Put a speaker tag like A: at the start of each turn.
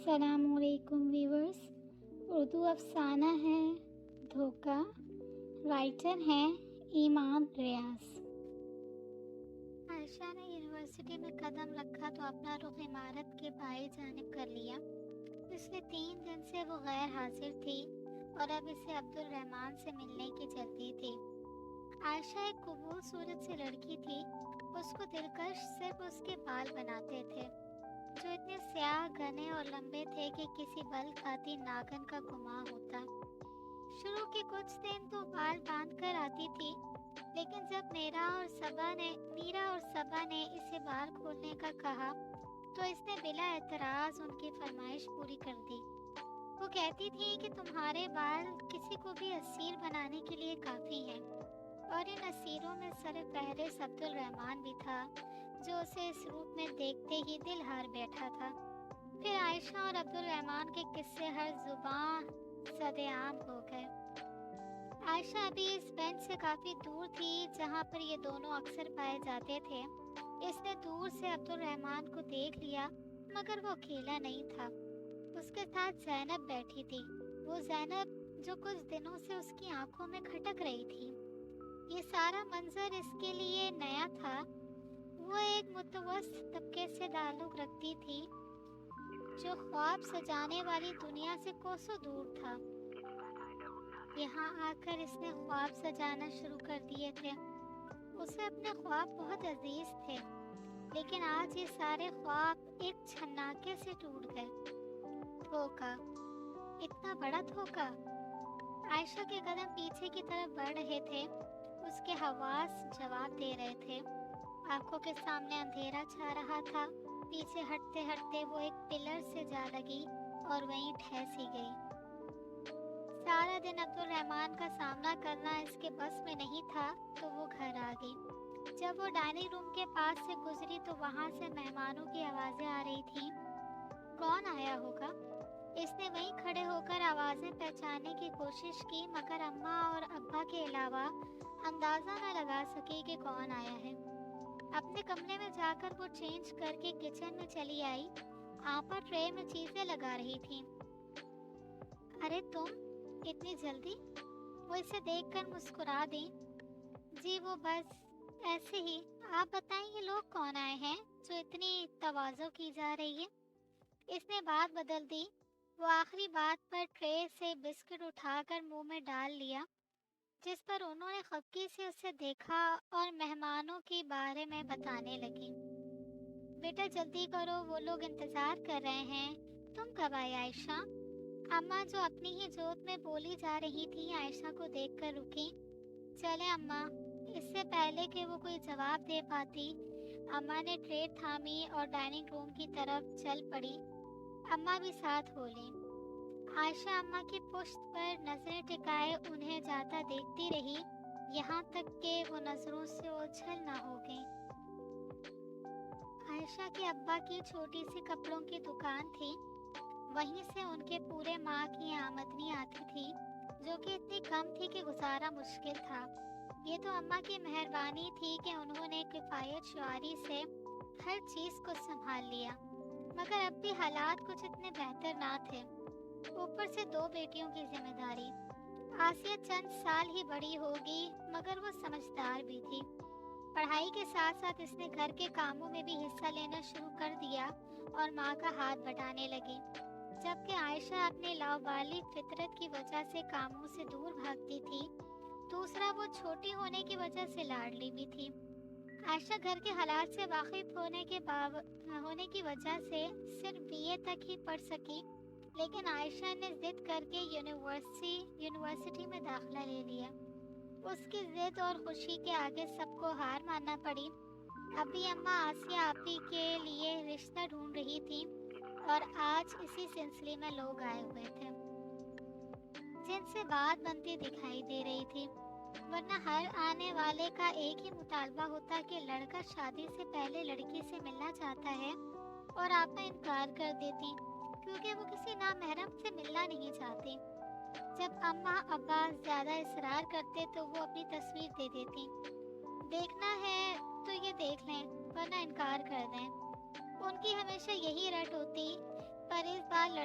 A: السلام علیکم ویورز. اردو افسانہ ہے دھوکہ. رائٹر ہیں ایمان ریاض. عائشہ نے یونیورسٹی میں قدم رکھا تو اپنا رخ عمارت کے بائیں جانب کر لیا. پچھلے 3 دن سے وہ غیر حاضر تھی اور اب اسے عبدالرحمن سے ملنے کی جلدی تھی. عائشہ ایک قبول صورت سے لڑکی تھی. اس کو دلکش صرف اس کے بال بناتے تھے جو اتنے سیاہ گھنے اور لمبے تھے کہ کسی بل کھاتی ناگن کا گمان ہوتا. شروع کے کچھ دن تو بال باندھ کر آتی تھی، لیکن جب میرا اور صبا نے اسے بال کھولنے کا کہا تو اس نے بلا اعتراض ان کی فرمائش پوری کر دی. وہ کہتی تھی کہ تمہارے بال کسی کو بھی اسیر بنانے کے لیے کافی ہیں، اور ان اسیروں میں سر فہرست عبدالرحمن بھی تھا جو اسے اس روپ میں دیکھتے ہی دل ہار بیٹھا تھا. پھر عائشہ اور عبدالرحمن کے قصے ہر زبان سد عام ہو گئے. عائشہ ابھی اس بینچ سے کافی دور تھی جہاں پر یہ دونوں اکثر پائے جاتے تھے. اس نے دور سے عبدالرحمن کو دیکھ لیا، مگر وہ اکیلا نہیں تھا. اس کے ساتھ زینب بیٹھی تھی. وہ زینب جو کچھ دنوں سے اس کی آنکھوں میں کھٹک رہی تھی. یہ سارا منظر اس کے لیے نیا تھا. وہ ایک متوسط طبقے سے تعلق رکھتی تھی جو خواب سجانے والی دنیا سے کوسوں دور تھا. یہاں آ کر اس نے خواب سجانا شروع کر دیے تھے. اسے اپنے خواب بہت عزیز تھے، لیکن آج یہ سارے خواب ایک چھناکے سے ٹوٹ گئے. دھوکہ، اتنا بڑا دھوکہ. عائشہ کے قدم پیچھے کی طرف بڑھ رہے تھے. اس کے حواس جواب دے رہے تھے. آنکھوں کے سامنے اندھیرا چھا رہا تھا. پیچھے ہٹتے ہٹتے وہ ایک پلر سے جا لگی اور وہیں ٹھہر سی گئی. سارا دن عبدالرحمن کا سامنا کرنا اس کے بس میں نہیں تھا تو وہ گھر آ گئی. جب وہ ڈائننگ روم کے پاس سے گزری تو وہاں سے مہمانوں کی آوازیں آ رہی تھیں. کون آیا ہوگا؟ اس نے وہیں کھڑے ہو کر آوازیں پہچاننے کی کوشش کی، مگر اماں اور ابا کے علاوہ اندازہ نہ لگا سکی کہ کون آیا ہے. اپنے کمرے میں جا کر وہ چینج کر کے کچن میں چلی آئی. آپا ٹرے میں چیزیں لگا رہی تھی. ارے تم اتنی جلدی؟ وہ اسے دیکھ کر مسکرا دی. جی وہ بس ایسے ہی. آپ بتائیں یہ لوگ کون آئے ہیں جو اتنی تواضع کی جا رہی ہے؟ اس نے بات بدل دی. وہ آخری بات پر ٹرے سے بسکٹ اٹھا کر منہ میں ڈال لیا، جس پر انہوں نے خفگی سے اسے دیکھا اور مہمانوں کے بارے میں بتانے لگی. بیٹا جلدی کرو، وہ لوگ انتظار کر رہے ہیں. تم کب آئی عائشہ؟ اماں جو اپنی ہی جوت میں بولی جا رہی تھی عائشہ کو دیکھ کر رکی. چلے اماں. اس سے پہلے کہ وہ کوئی جواب دے پاتی اماں نے ٹرے تھامی اور ڈائننگ روم کی طرف چل پڑی. اماں بھی ساتھ ہو لی. عائشہ اماں کی پشت پر نظریں ٹکائے انہیں جاتا دیکھتی رہی، یہاں تک کہ وہ نظروں سے اوجھل نہ ہو گئی. عائشہ کے ابا کی چھوٹی سی کپڑوں کی دکان تھی. وہیں سے ان کے پورے ماہ کی آمدنی آتی تھی، جو کہ اتنی کم تھی کہ گزارا مشکل تھا. یہ تو اماں کی مہربانی تھی کہ انہوں نے کفایت شعاری سے ہر چیز کو سنبھال لیا، مگر اب بھی حالات کچھ اتنے بہتر نہ تھے. اوپر سے 2 بیٹیوں کی ذمہ داری. آسیہ چند سال ہی بڑی ہوگی، مگر وہ سمجھدار بھی تھی. پڑھائی کے ساتھ ساتھ اس نے گھر کے کاموں میں بھی حصہ لینا شروع کر دیا اور ماں کا ہاتھ بٹانے لگی، جبکہ عائشہ اپنے لاوبالی فطرت کی وجہ سے کاموں سے دور بھاگتی تھی. دوسرا وہ چھوٹی ہونے کی وجہ سے لاڈلی بھی تھی. عائشہ گھر کے حالات سے واقف ہونے کی وجہ سے صرف BA تک ہی پڑھ سکی، لیکن عائشہ نے ضد کر کے یونیورسٹی میں داخلہ لے لیا. اس کی ضد اور خوشی کے آگے سب کو ہار ماننا پڑی. ابھی اماں آسیہ آپی کے لیے رشتہ ڈھونڈ رہی تھی اور آج اسی سلسلے میں لوگ آئے ہوئے تھے جن سے بات بنتی دکھائی دے رہی تھی. ورنہ ہر آنے والے کا ایک ہی مطالبہ ہوتا کہ لڑکا شادی سے پہلے لڑکی سے ملنا چاہتا ہے اور آپا انکار کر دیتی کیونکہ وہ کسی نامحرم سے ملنا نہیں چاہتے. جب اماں ابا زیادہ اصرار کرتے تو وہ اپنی تصویر دے دیتی. دیکھنا ہے تو یہ دیکھ لیں ورنہ انکار کر دیں. ان کی ہمیشہ یہی رٹ ہوتی، پر اس بار